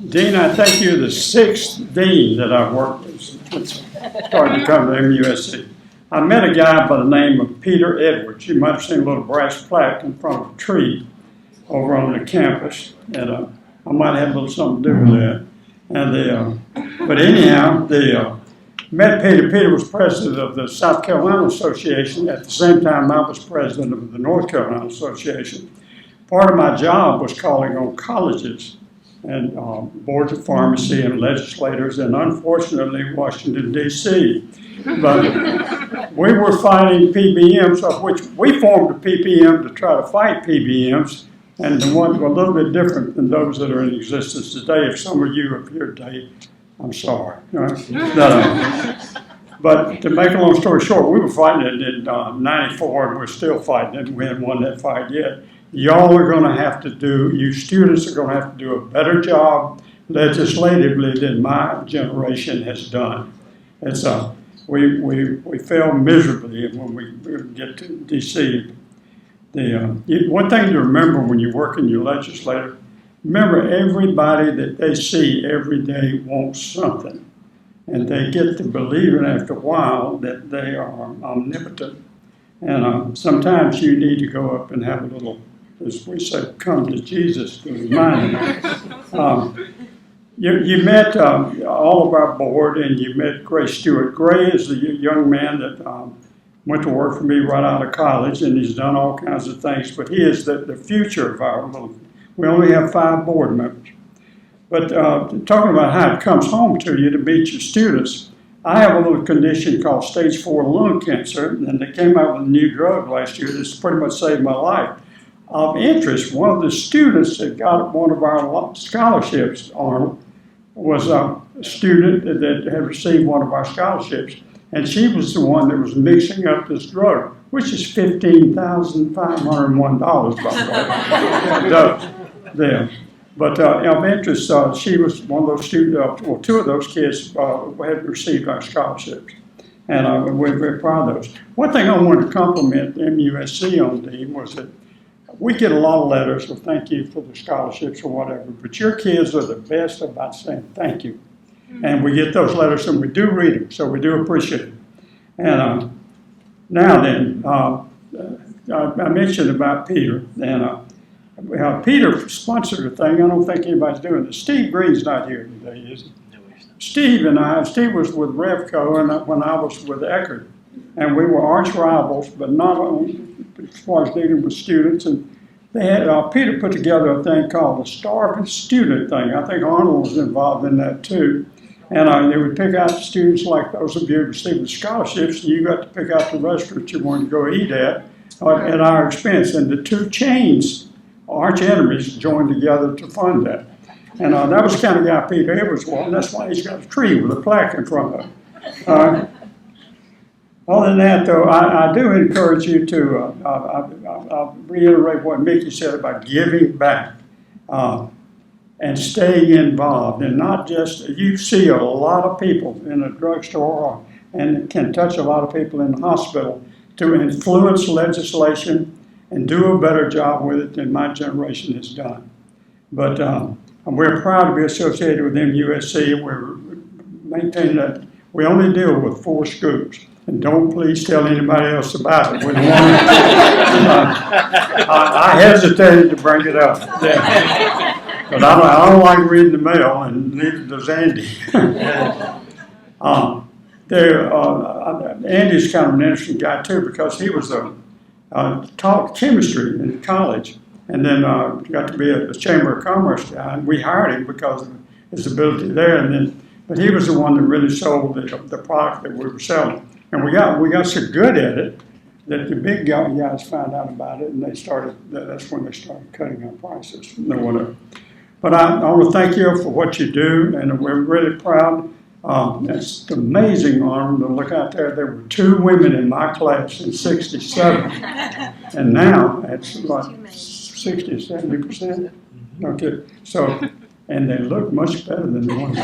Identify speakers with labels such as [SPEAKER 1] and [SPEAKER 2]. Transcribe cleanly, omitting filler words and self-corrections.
[SPEAKER 1] Dean, I think you're the sixth dean that I've worked with since starting to come to MUSC. I met a guy by the name of Peter Edwards. You might have seen a little brass plaque in front of a tree over on the campus, and I might have a little something to do with that. And but anyhow, met Peter. Peter was president of the South Carolina Association. At the same time, I was president of the North Carolina Association. Part of my job was calling on colleges and boards of pharmacy and legislators, and unfortunately Washington, D.C. But we were fighting PBMs, of which we formed a PBM to try to fight PBMs, and the ones were a little bit different than those that are in existence today. If some of you are here today, I'm sorry. But to make a long story short, we were fighting it in '94, and we're still fighting it. We haven't won that fight yet. Y'all are going to have to you students are going to have to do a better job legislatively than my generation has done. It's we fail miserably when we get to D.C. One thing to remember when you work in your legislature, remember everybody that they see every day wants something, and they get to believing after a while that they are omnipotent. And sometimes you need to go up and have a little, as we say, come to Jesus to remind them. You met all of our board, and you met Gray Stewart. Gray is the young man that went to work for me right out of college, and he's done all kinds of things, but he is the future of our little, we only have 5 board members. But talking about how it comes home to you to meet your students, I have a little condition called stage 4 lung cancer, and they came out with a new drug last year that's pretty much saved my life. Of interest, one of the students that got one of our scholarships, Arnold, was a student that had received one of our scholarships, and she was the one that was mixing up this drug, which is $15,501, by the way. But of interest, she was one of those students, well, 2 of those kids had received our scholarships, and we're very proud of those. One thing I wanted to compliment MUSC on, Dean, was that we get a lot of letters of thank you for the scholarships or whatever, but your kids are the best about saying thank you. And we get those letters, and we do read them, so we do appreciate it. And now then, I mentioned about Peter, and Peter sponsored a thing. I don't think anybody's doing it. Steve Green's not here today, is he? No, he's not. Steve was with Revco, and when I was with Eckerd, and we were arch rivals, but not only as far as dealing with students. And they had Peter put together a thing called the Starving Student thing. I think Arnold was involved in that too. And they would pick out students like those of you who received the scholarships, and you got to pick out the restaurant you wanted to go eat at our expense. And the 2 chains, arch enemies, joined together to fund that. And that was the kind of guy Peter Edwards was, and that's why he's got a tree with a plaque in front of him. Other than that, though, I do encourage you to, I'll reiterate what Mickey said about giving back and staying involved, and not just, you see a lot of people in a drugstore and can touch a lot of people in the hospital to influence legislation and do a better job with it than my generation has done. But we're proud to be associated with MUSC. We're maintaining that. We only deal with 4 schools. And don't please tell anybody else about it. I hesitated to bring it up. But I don't like reading the mail, and neither does Andy. Andy's kind of an interesting guy, too, because he was taught chemistry in college, and then got to be a Chamber of Commerce guy, and we hired him because of his ability there. But he was the one that really sold the product that we were selling. And we got so good at it that the big guys found out about it, and that's when they started cutting our prices. No whatever. But I want to thank you for what you do, and we're really proud. It's amazing, Arnold, to look out there. There were 2 women in my class in '67, and now it's like 60 or 70%. Okay, so, and they look much better than the ones.